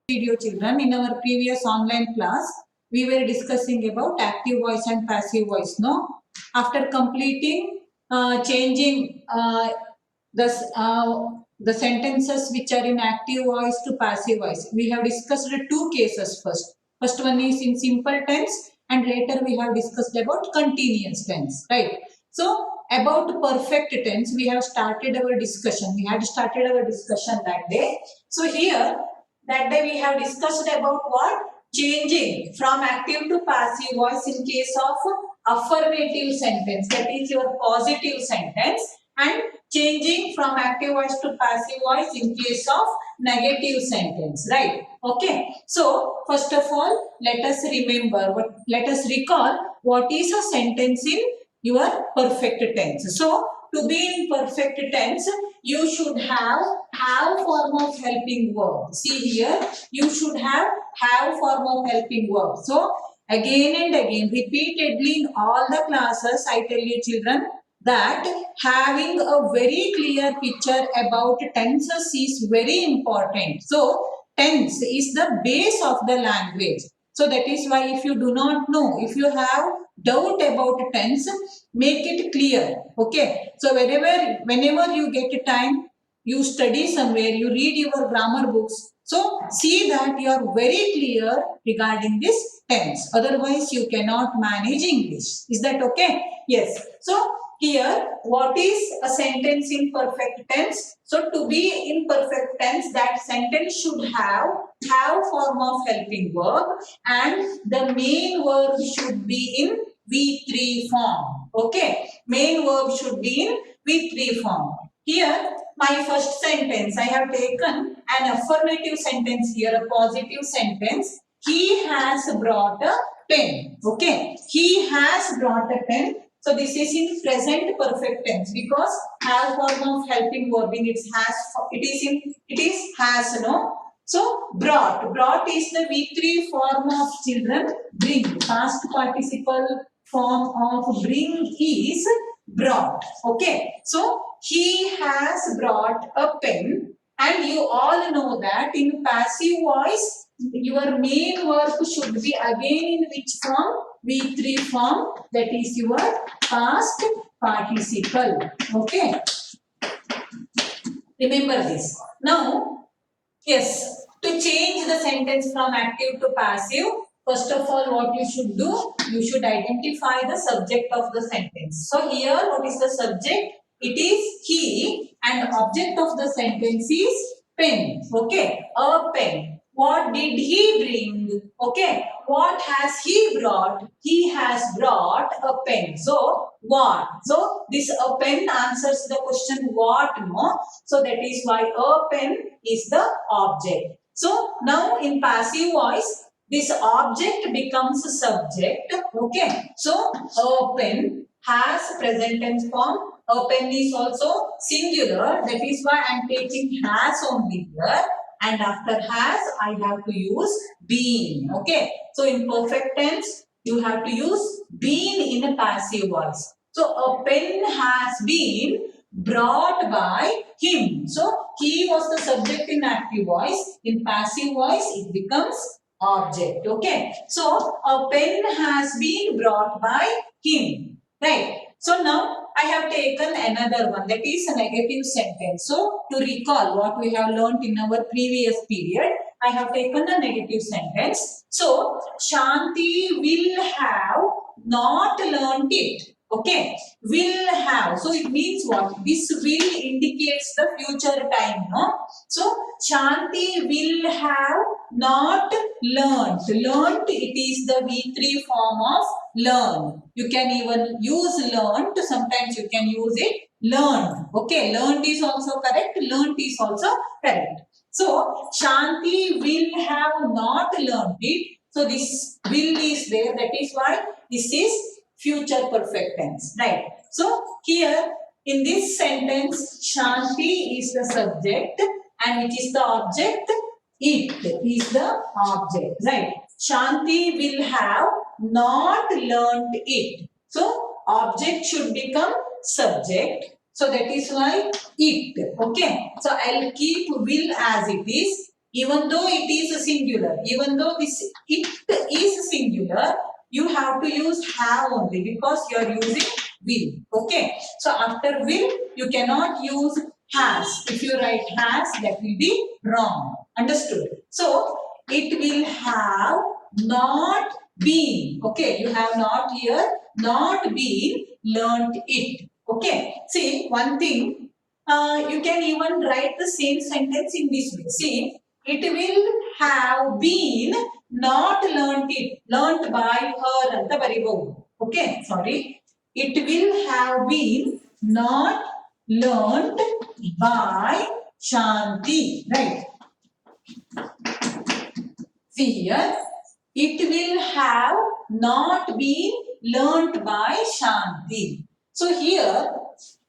Video children, in our previous online class we were discussing about active voice and passive voice. No, after completing changing the sentences which are in active voice to passive voice, we have discussed two cases. First one is in simple tense, and later we have discussed about continuous tense, right? So about perfect tense we have started our discussion. We had started our discussion that day. So here that day we have discussed about what? Changing from active to passive voice in case of affirmative sentence, that is your positive sentence, and changing from active voice to passive voice in case of negative sentence, right? Okay. So first of all, let us recall what is a sentence in your perfect tense. So to be in perfect tense, you should have form of helping verb. See here, you should have form of helping verb. So again and again, repeatedly in all the classes, I tell you children that having a very clear picture about tenses is very important. So tense is the base of the language. So that is why if you do not know, if you have doubt about tense, make it clear. Okay. So whenever you get time, you study somewhere, you read your grammar books. So see that you are very clear regarding this tense. Otherwise, you cannot manage English. Is that okay? Yes. So here, what is a sentence in perfect tense? So to be in perfect tense, that sentence should have form of helping verb, and the main verb should be in V3 form. Okay, main verb should be in V3 form. Here, my first sentence, I have taken an affirmative sentence here, a positive sentence. He has brought a pen. Okay, he has brought a pen. So this is in present perfect tense because have form of helping verb in its has. It is has, no. So brought is the V3 form of children. Bring, past participle form of bring is brought. Okay. So he has brought a pen, and you all know that in passive voice your main verb should be again in which form? V3 form, that is your past participle. Okay. Remember this. Now, yes, to change the sentence from active to passive, first of all, what you should do? You should identify the subject of the sentence. So here, what is the subject? It is he, and object of the sentence is pen. Okay, a pen. What did he bring? Okay, what has he brought? He has brought a pen. So, what? So, this a pen answers the question what, no? So, that is why a pen is the object. So, now in passive voice, this object becomes a subject. Okay, so a pen has present tense form. A pen is also singular. That is why I am taking has only here. And after has, I have to use been. Okay. So in perfect tense, you have to use been in a passive voice. So a pen has been brought by him. So he was the subject in active voice. In passive voice, it becomes object. Okay. So a pen has been brought by him. Right. So now I have taken another one, that is a negative sentence. So to recall what we have learned in our previous period, I have taken a negative sentence. So Shanti will have not learnt it. Okay, will have. So it means what? This will indicates the future time, no? So Shanti will have not learnt. Learnt, it is the V3 form of learn. You can even use learnt. Sometimes you can use it learned. Okay, learned is also correct. Learnt is also correct. So Shanti will have not learnt it. So this will is there. That is why this is future perfect tense, right? So here in this sentence, Shanti is the subject, and which is the object? It is the object, right? Shanti will have not learnt it. So object should become subject. So that is why it. Okay. So I'll keep will as it is. even though it is a singular, even though this it is singular, you have to use have only because you are using will. Okay, so after will you cannot use has. If you write has, that will be wrong. Understood? So it will have not been. Okay, you have not here, not been learnt it. Okay, see one thing, you can even write the same sentence in this way. See, it will have been not learnt it, learnt by her anta bariಬಹುದು. Okay, sorry, it will have been not learnt by Shanti, right? See here, it will have not been learnt by Shanti. So here,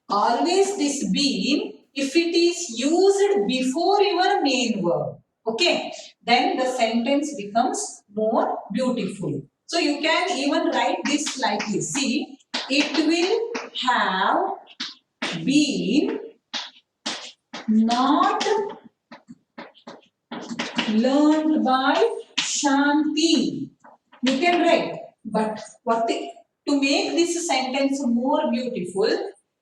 always this been, if it is used before your main verb, okay, then the sentence becomes more beautiful. So you can even write this like this. See, it will have been not learned by Shanti. You can write, but to make this sentence more beautiful,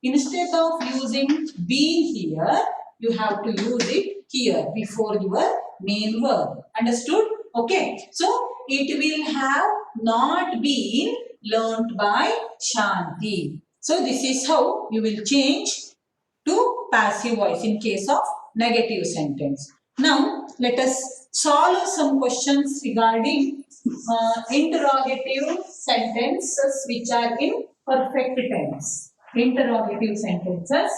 instead of using been here, you have to use it here before your main verb. Understood? Okay, so it will have not been learnt by Shanti. So this is how you will change to passive voice in case of negative sentence. Now let us solve some questions regarding interrogative sentences which are in perfect tense. Interrogative sentences.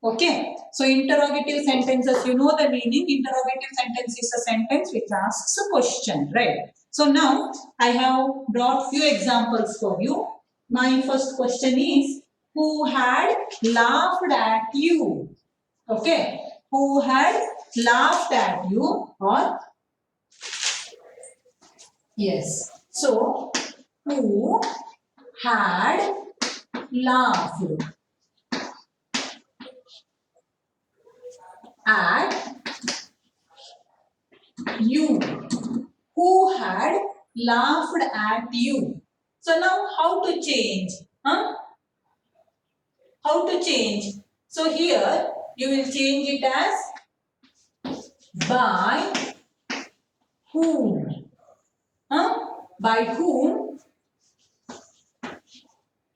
Okay, so interrogative sentences, you know the meaning. Interrogative sentence is a sentence which asks a question, right? So now I have brought few examples for you. My first question is, who had laughed at you? Okay, who had laughed at you? Or yes, so who had laughed at you? Who had laughed at you? So now how to change? How to change? So here you will change it as by whom? By whom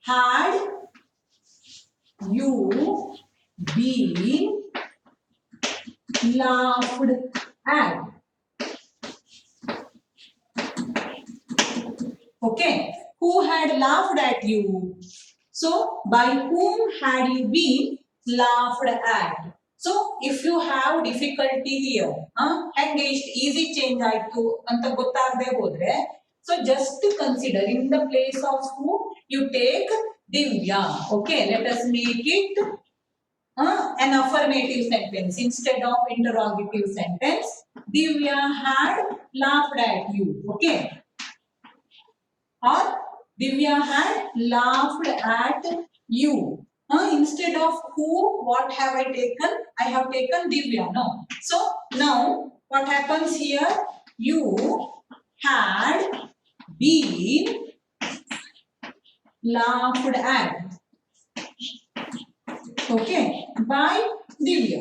had you been laughed at? Okay, who had laughed at you? So by whom had you been laughed at? So if you have difficulty here, hange ಇಷ್ಟು easy change ಆಯ್ತು ಅಂತ ಗೊತ್ತಾಗದೆ ಹೋದ್ರೆ, so just consider in the place of who you take Divya. Okay, let us make it an affirmative sentence instead of interrogative sentence. Divya had laughed at you. Okay, or Divya had laughed at you. Instead of who, what have I taken? I have taken Divya. No. So now what happens here? You had been laughed at. Okay, by Divya.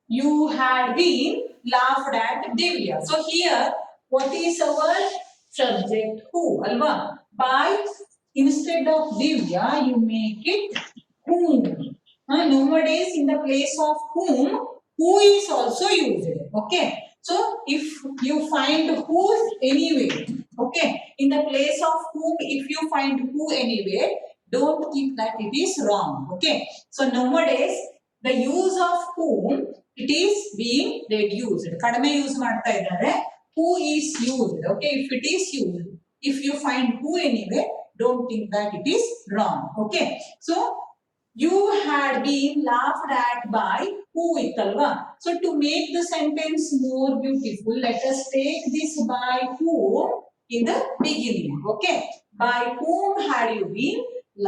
You had been laughed at Divya. So here, what is our subject? Who? Alva. By, instead of Divya, you make it whom. Nowadays, in the place of whom, who is also used. Okay. So if you find who anyway, okay, in the place of whom, if you find who anyway, don't keep that it is wrong. Okay. So nowadays, the use of whom, it is being reduced. Kadame use ಮಾಡ್ತಾ ಇದ್ದಾರೆ. Who is used. Okay, if it is used, if you find who anyway, don't think that it is wrong. Okay, so you had been laughed at by who italva. So to make the sentence more beautiful, let us take this by whom in the beginning. Okay, by whom had you been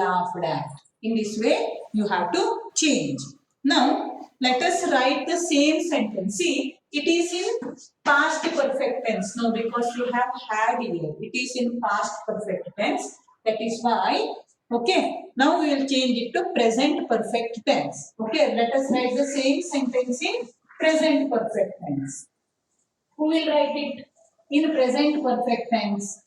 laughed at? In this way, you have to change. Now, let us write the same sentence. See, it is in past perfect tense. Now, because you have had here, it is in past perfect tense. That is why, okay, now we will change it to present perfect tense. Okay, let us write the same sentence in present perfect tense. Who will write it in present perfect tense?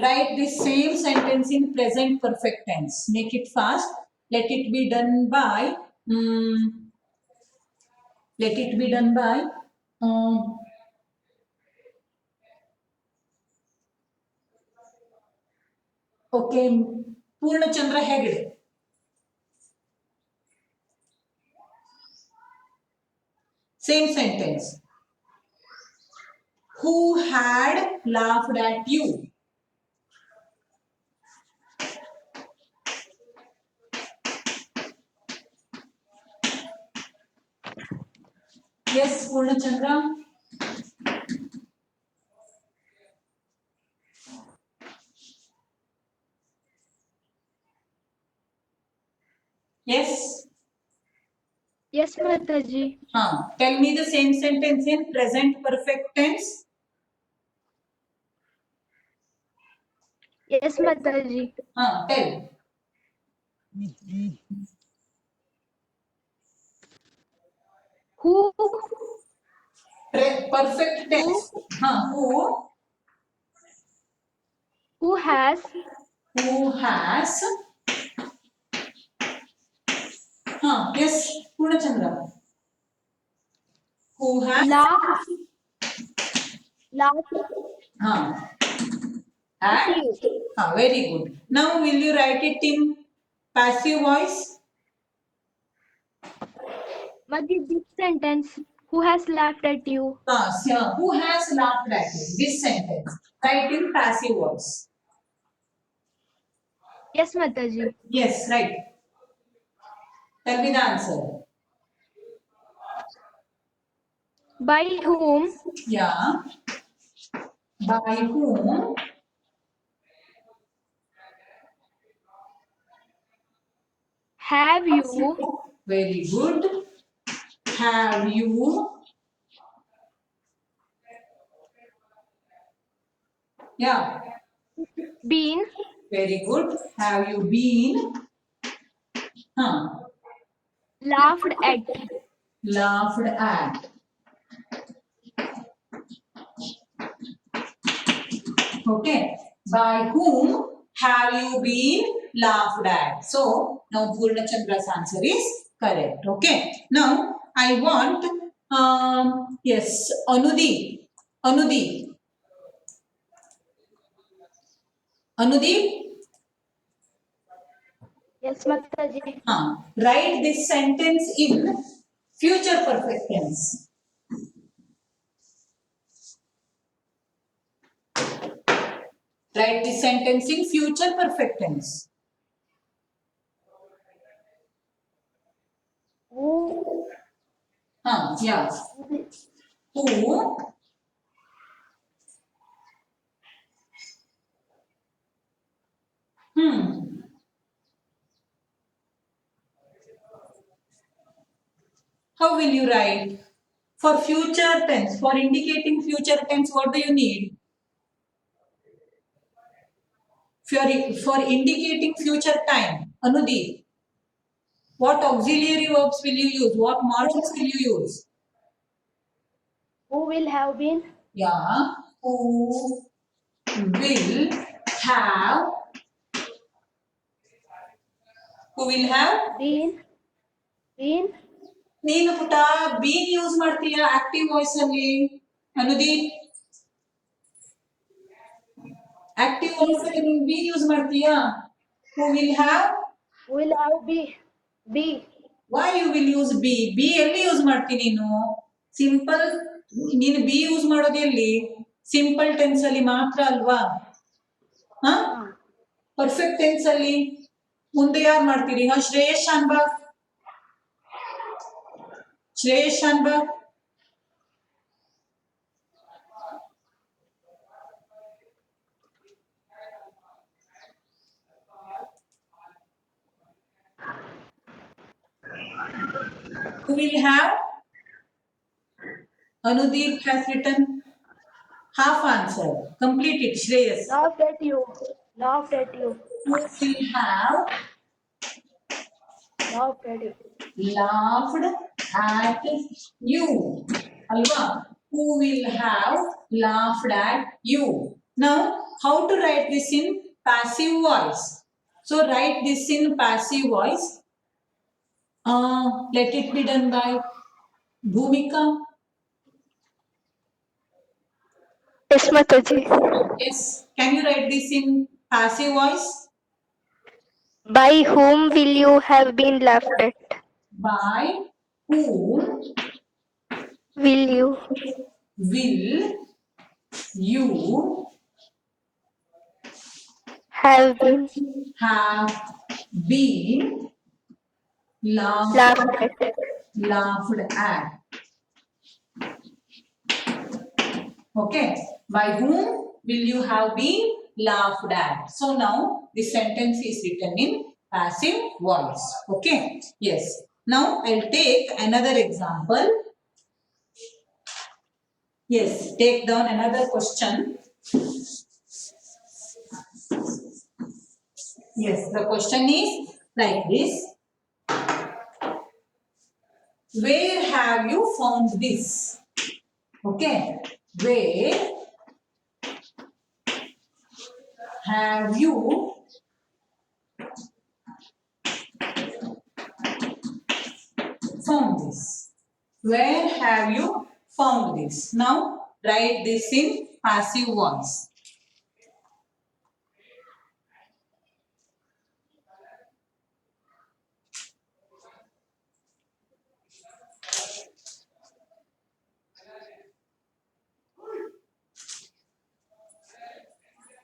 Write the same sentence in present perfect tense. Make it fast. Let it be done by. Let it be done by. Okay, Purnachandra Hegde. Same sentence. Who had laughed at you? Yes, Purnachandra. Yes. Yes, Mataji. Tell me the same sentence in present perfect tense. Yes, Mataji. Tell. Who Perfect tense. who has Yes, Purnachandra. Who has laughed at at? you? Very good. Now will you write it in passive voice? Mataji, this sentence. Who has laughed at you? Who has laughed at you? This sentence. Write in passive voice. Yes, Mataji. Yes, right. Tell me the answer. By whom Yeah. By whom? have you Very good. Have you? Yeah. been Very good. Have you been? laughed at? Laughed at. Okay. By whom have you been laughed at? So now Purnachandra's answer is correct. Okay. Now I want yes, Anudi. Anudi. Anudi. Yes, Mataji. Write this sentence in future perfect tense. Write this sentence in future perfect tense. Who Yeah. Who? How will you write? For future tense, for indicating future tense, what do you need? For indicating future time, Anudeep, what auxiliary verbs will you use? What margins will you use? who will have been Yeah, who will have, who will have? been ನೀನು ಪುಟ been use ಮಾಡ್ತೀಯ active voice ಅಲ್ಲಿ Anudeep active voice ಅಲ್ಲಿ ನೀನು been use ಮಾಡ್ತೀಯಾ who will have be why you will use be be ಎಲ್ಲಿ use ಮಾಡ್ತೀನಿ ನೀನು ಸಿಂಪಲ್ ನೀನು ಬಿ ಯೂಸ್ ಮಾಡೋದು ಎಲ್ಲಿ ಸಿಂಪಲ್ ಟೆನ್ಸ್ ಅಲ್ಲಿ ಮಾತ್ರ ಅಲ್ವಾ ಹಾ ಪರ್ಫೆಕ್ಟ್ ಟೆನ್ಸ್ ಅಲ್ಲಿ ಮುಂದೆ ಯಾರು ಮಾಡ್ತೀರಿ Shreyas Shanbhag Shreyas Shanbhag Who will have? Anudeep has written half answer. Complete it, Shreyas. Laughed at you. Laughed at you. Who will have Laughed at you. laughed at you? Alva, who will have laughed at you? Now, how to write this in passive voice? So, write this in passive voice. Let it be done by Bhumika. Yes, Mataji. Yes. Can you write this in passive voice? By whom will you have been laughed at? By whom Will you will you have been have been laughed at? laughed at? Okay. By whom will you have been laughed at? So now this sentence is written in passive voice. Okay. Yes. Now I'll take another example. Yes. Take down another question. Yes. The question is like this. Where have you found this? Okay. Where have you found this? Where have you found this? Now write this in passive voice.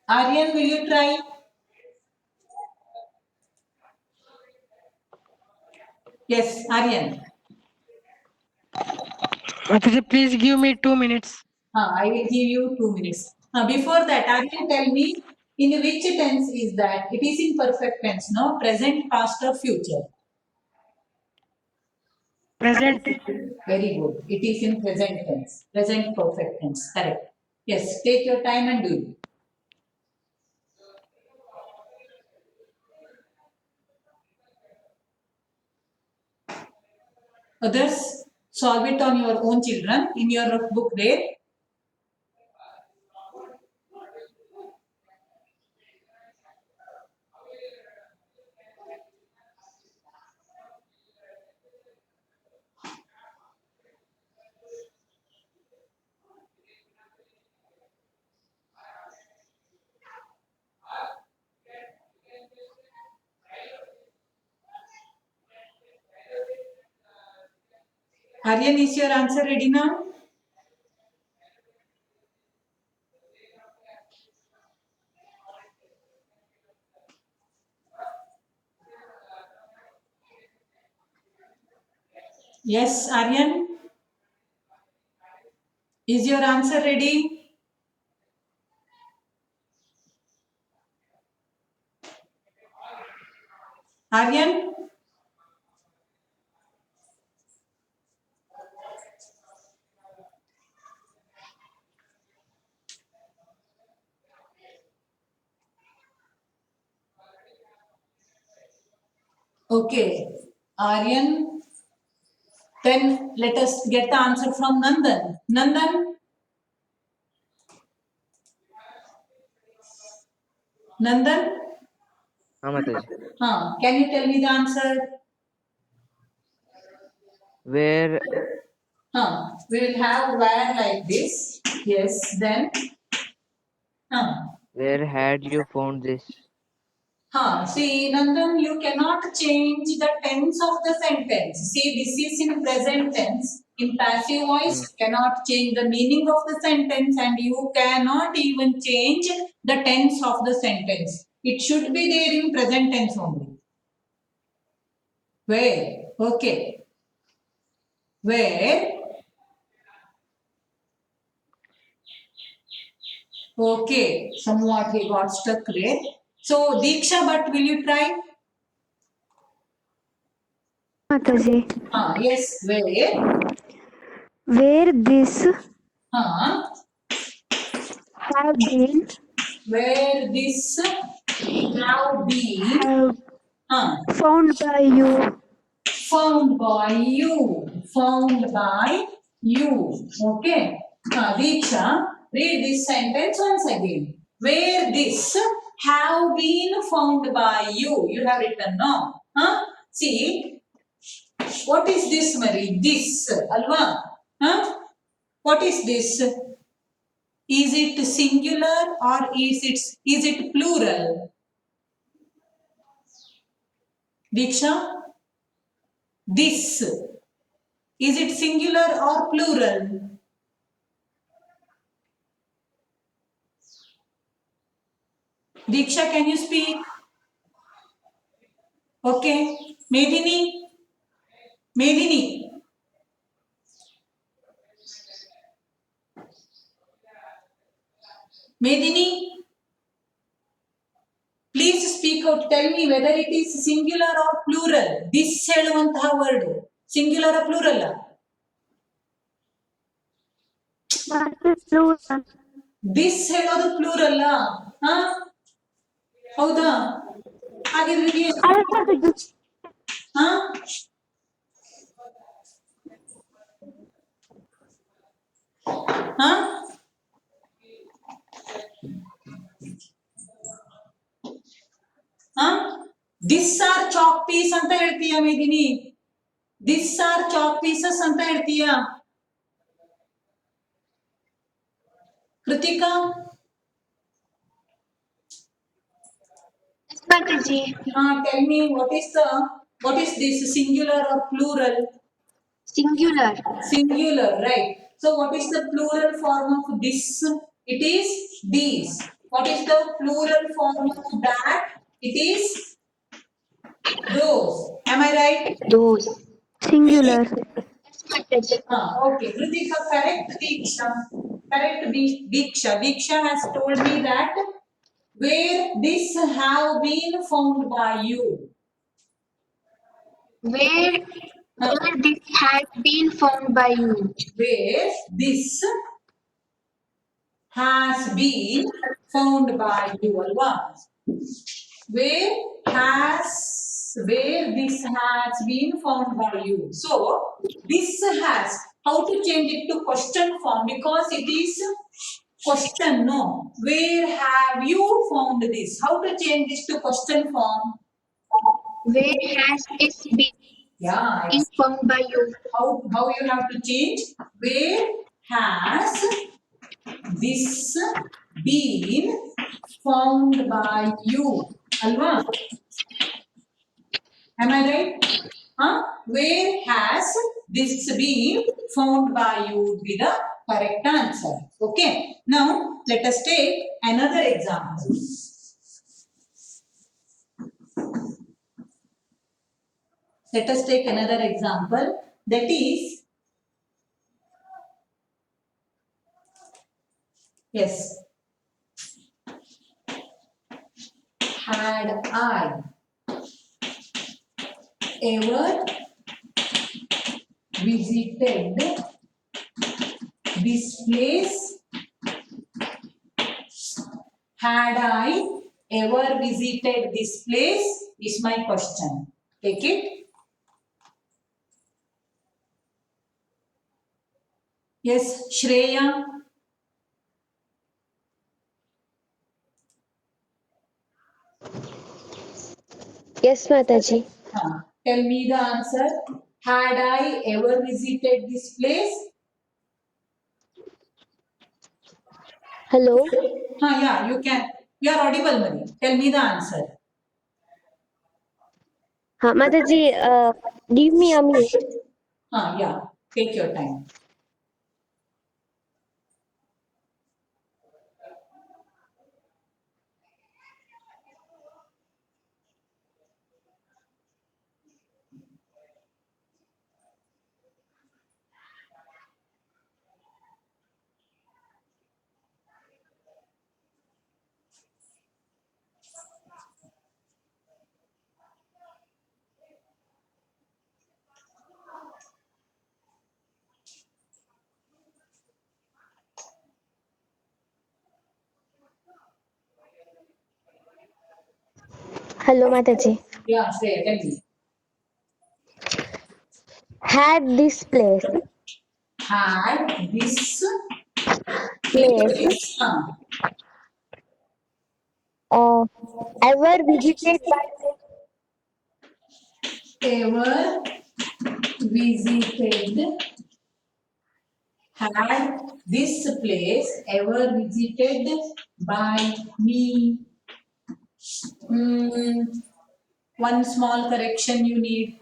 Aryan, will you try? Yes, Aryan. Mataji, please give me 2 minutes. I will give you 2 minutes. Before that, Aryan, tell me in which tense is that? It is in perfect tense, no? Present, past, or future? Present. Very good. It is in present tense. Present perfect tense. Correct. Yes. Take your time and do it. Others, solve it on your own children in your book there. Aryan, is your answer ready now? Yes, Aryan. Is your answer ready? Aryan? Okay. Aryan. Then let us get the answer from Nandan. Nandan? Nandan? Mataji. Can you tell me the answer? Where We will have where like this. Yes, then. where had you found this? See, Nandan, you cannot change the tense of the sentence. See, this is in present tense. In passive voice, cannot change the meaning of the sentence and you cannot even change the tense of the sentence. It should be there in present tense only. Where? Okay. Where? Okay. Somewhat he got stuck there. So, Diksha, but will you try? Mataji. Yes, where? Where this Uh, have been where this have been have uh, found by you. found by you. Found by you. Okay. Diksha, read this sentence once again. Where this have been found by you. You have written no. See, what is this, Mary? This, Alva. What is this? Is it singular or is it plural? Diksha, this. Is it singular or plural? Diksha, can you speak? Okay. Medini, Medini. Medini, please speak out. Tell me whether it is singular or plural. This ಹೇಳುವಂತಹ word. Singular or plural? This ಹೇಳೋದು plural. ಹಾ? ಹೌದಾ? ಹಾಗಿದ್ರೆ ಏನು? ಹಾ? ಹಾ? This are chalk piece ಅಂತ ಹೇಳ್ತೀಯ ಮೇದಿನಿ. ದಿಸ್ ಆರ್ ಚಾಕ್ ಪೀಸಸ್ ಅಂತ ಹೇಳ್ತೀಯ Krithika. Mataji. Tell me what is this singular or plural? Singular. Singular, right? So what is the plural form of this? It is these. What is the plural form of that? It is those. Am I right? Those. Singular. Okay. Kritika, correct Diksha. Correct Diksha. Diksha has told me that where this have been found by you. Where this has been found by you. Where this has been found by you. Alva. Where this has been found by you. So this has, how to change it to question form, because it is question. No, where have you found this? How to change this to question form? Where has this been Yeah, found by you? how you have to change? Where has this been found by you? Alva, am I right? Where has this been found by you would be the correct answer. Okay. Now let us take another example. Let us take another example, that is, yes, had I ever visited this place? Had I ever visited this place is my question. Take it. Yes, Shreya. Yes, Mataji. Tell me the answer. Had I ever visited this place? Hello. Yeah, you can. You are audible, Mari. Tell me the answer. Mataji, give me a minute. Yeah. Take your time. Hello, Mataji. Yeah, Shreya, tell me. Had this place Had this place ever visited by ever visited, had this place ever visited by me? One small correction you need.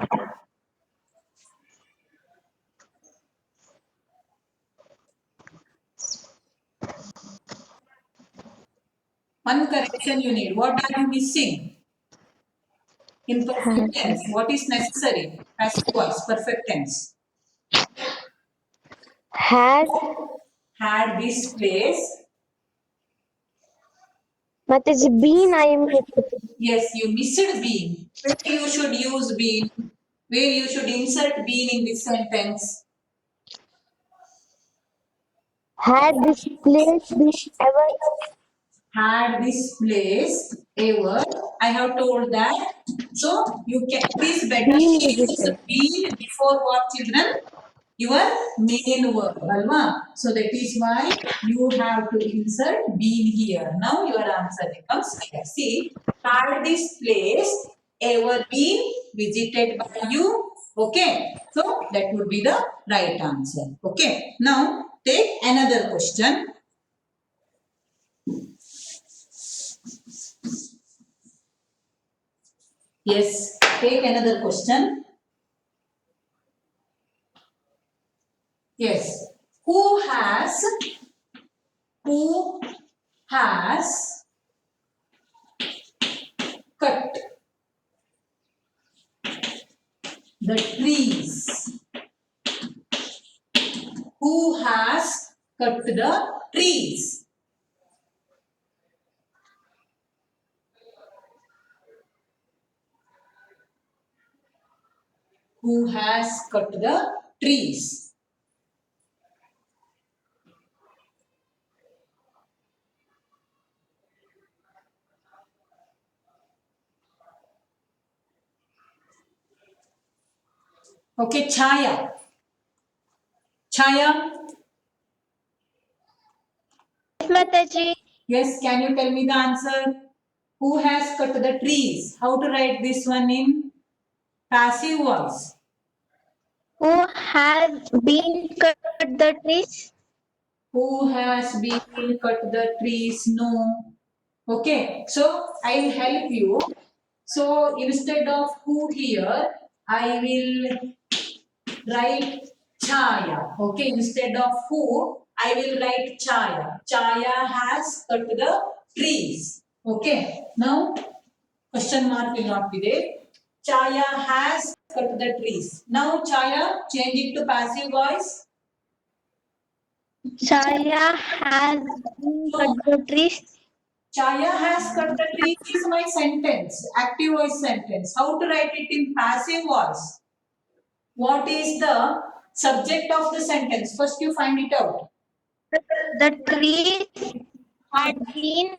One correction you need. What are you missing? In perfect tense, what is necessary? Passive voice, perfect tense. had Had this place. Mataji been I missed. Yes, you missed been. Where you should use been. Where you should insert been in this sentence. Had this place been ever Had this place ever. I have told that. So you can, it is better been to use visited? been before what, children? Your main verb, alva. So that is why you have to insert been here. Now your answer becomes here. See, had this place ever been visited by you? Okay. So that would be the right answer. Okay. Now take another question. Yes, take another question. Yes. Who has cut the trees? Who has cut the trees? Who has cut the trees? Okay, Chaya. Chaya, Mataji. yes, can you tell me the answer? Who has cut the trees? How to write this one in passive voice? Who has been cut the trees? Who has been cut the trees? No. Okay, so I will help you. So instead of who here, I will write Chaya. Okay, instead of who, I will write Chaya. Chaya has cut the trees. Okay, now question mark will not be there. Chaya has cut the trees. Now Chaya, change it to passive voice. Chaya has been cut the trees. Chaya has cut the trees is my sentence, active voice sentence. How to write it in passive voice? What is the subject of the sentence? First you find it out. The trees had been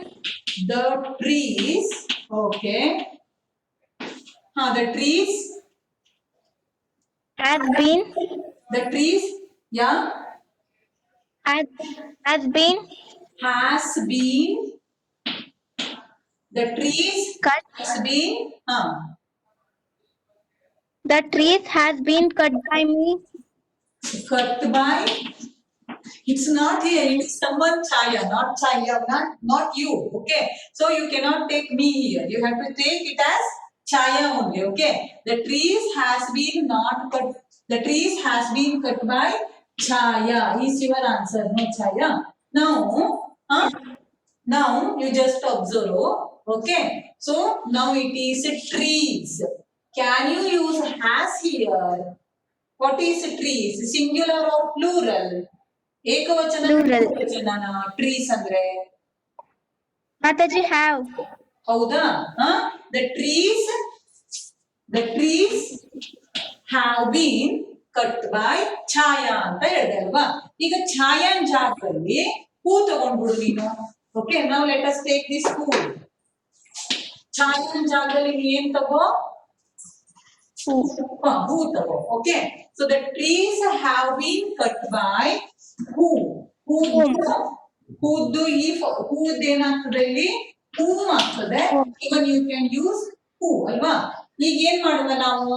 The trees, okay. The trees, has been the trees, yeah, has, has been has been, the trees cut. has been, The trees has been cut by me. cut by, it's not here, it is someone Chaya, not you, okay. So you cannot take me here, you have to take it as Chaya only, okay. The trees has been not cut, the trees has been cut by Chaya is your answer, no Chaya. Now you just observe, okay. So now it is trees. Can you use has here? What is trees? Singular or plural? ಏಕವಚನ Plural. ಬಹುವಚನನ trees ಅಂದ್ರೆ Mataji have. ಹೌದಾ the trees have been cut by ಛಾಯಾ ಅಂತ ಹೇಳಿದೆ ಅಲ್ವಾ ಈಗ ಛಾಯಾನ್ ಜಾಗದಲ್ಲಿ ಹೂ ತಗೊಂಡ್ಬಿಡು ನೀನು okay ನಾವು ಲೆಟ್ ಅಸ್ ಟೇಕ್ ದಿಸ್ ಹೂ ಛಾಯನ ಜಾಗದಲ್ಲಿ ಏನ್ ತಗೋ who ತಗೋ. Okay, so the trees have been cut by who. who if who ಏನಾಗ್ತದೆ ಇಲ್ಲಿ whom ಆಗ್ತದೆ. even you can use who ಅಲ್ವಾ. ಈಗ ಏನ್ ಮಾಡುವ ನಾವು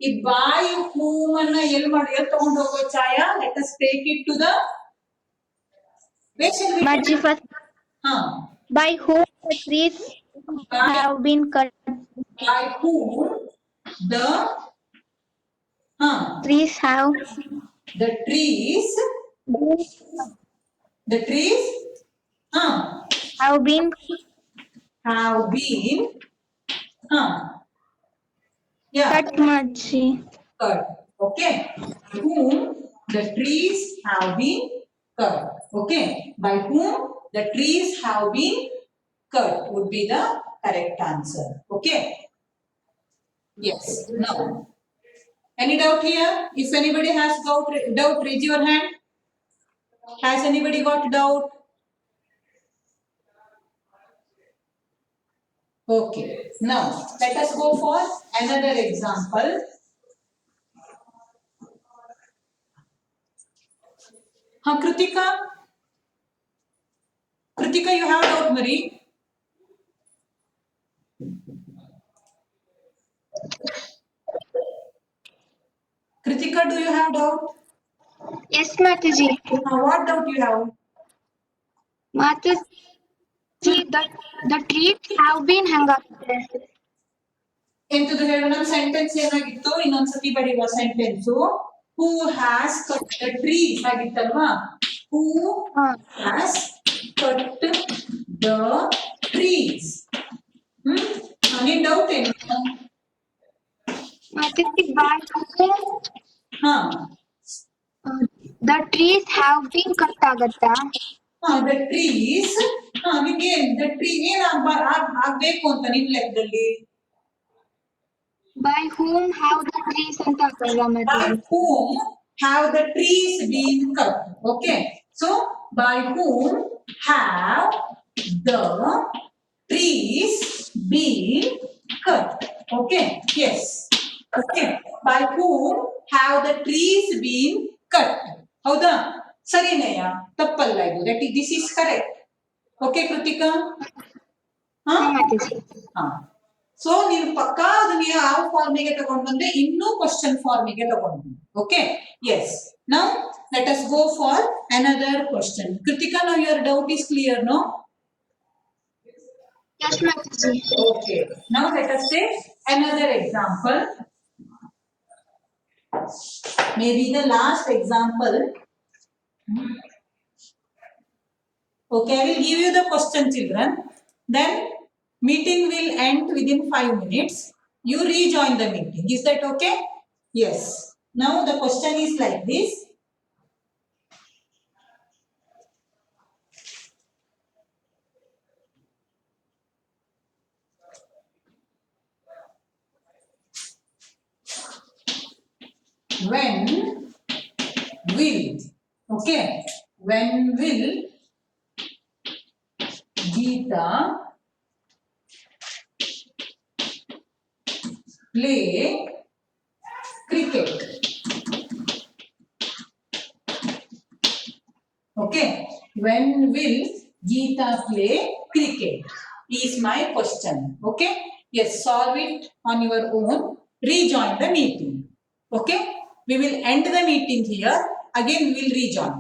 ಈ by whom ಅನ್ನ ಎಲ್ಲಿ ತಗೊಂಡು ಹೋಗೋ ಛಾಯ. let us take it to the Maji first. ಹಾ By whom the trees have been cut? by whom the Trees have the trees have been have been yeah cut. Maji. cut. Okay, whom the trees have been cut. Okay, by whom the trees have been cut would be the correct answer. Okay, yes. Now, any doubt here? If anybody has doubt, raise your hand. Has anybody got doubt? Okay, now let us go for another example. Kritika, you have doubt, Marie? Kritika, do you have doubt? Yes, Mataji. What doubt you have? Mataji, the trees have been hung up there. ಎಂತದು ಹೇಳು. ನಮ್ಮ sentence ಏನಾಗಿತ್ತು, ಇನ್ನೊಂದ್ಸತಿ ಬರೆಯುವ sentence. Who has cut the trees ಆಗಿತ್ತಲ್ವಾ. Who has cut the trees. ನಿನ್ doubt ಏನು? Mataji, by whom the trees have been cut agata? The trees ನಿಮ್ಗೆ ದ ಟ್ರೀ ಏನ್ ಆಗ್ಬೇಕು ಅಂತ ನಿನ್ ಲೆಕ್ಕದಲ್ಲಿ. By whom have the trees anta agalla By Mataji? whom have the trees been cut? Okay, so by whom have the trees been cut? Okay, yes. Okay, by whom have the trees been cut? ಹೌದಾ? ಸರಿನೆಯಾ? ತಪ್ಪಲ್ಲ ಇದು. This is correct. Okay, Krithika? Mataji. So ನೀವು ಪಕ್ಕಾ ಅದನ್ನ ಯಾವ ಫಾರ್ಮಿಗೆ ತಗೊಂಡು ಬಂದ್ರೆ ಇನ್ನೂ ಕ್ವಶನ್ ಫಾರ್ಮಿಗೆ ತಗೊಂಡು ಬಂದ್ರೆ. Okay, yes. Now let us go for another question. Krithika, now your doubt is clear, no? Yes, Mataji. Okay, now let us take another example. Maybe the last example. Okay, I will give you the question, children. Then meeting will end within 5 minutes. You rejoin the meeting. Is that okay? Yes. Now the question is like this. When will, okay, when will Geeta play cricket? Okay, when will Geeta play cricket is my question. Okay, yes, solve it on your own. Rejoin the meeting. Okay, we will end the meeting here. Again we will rejoin.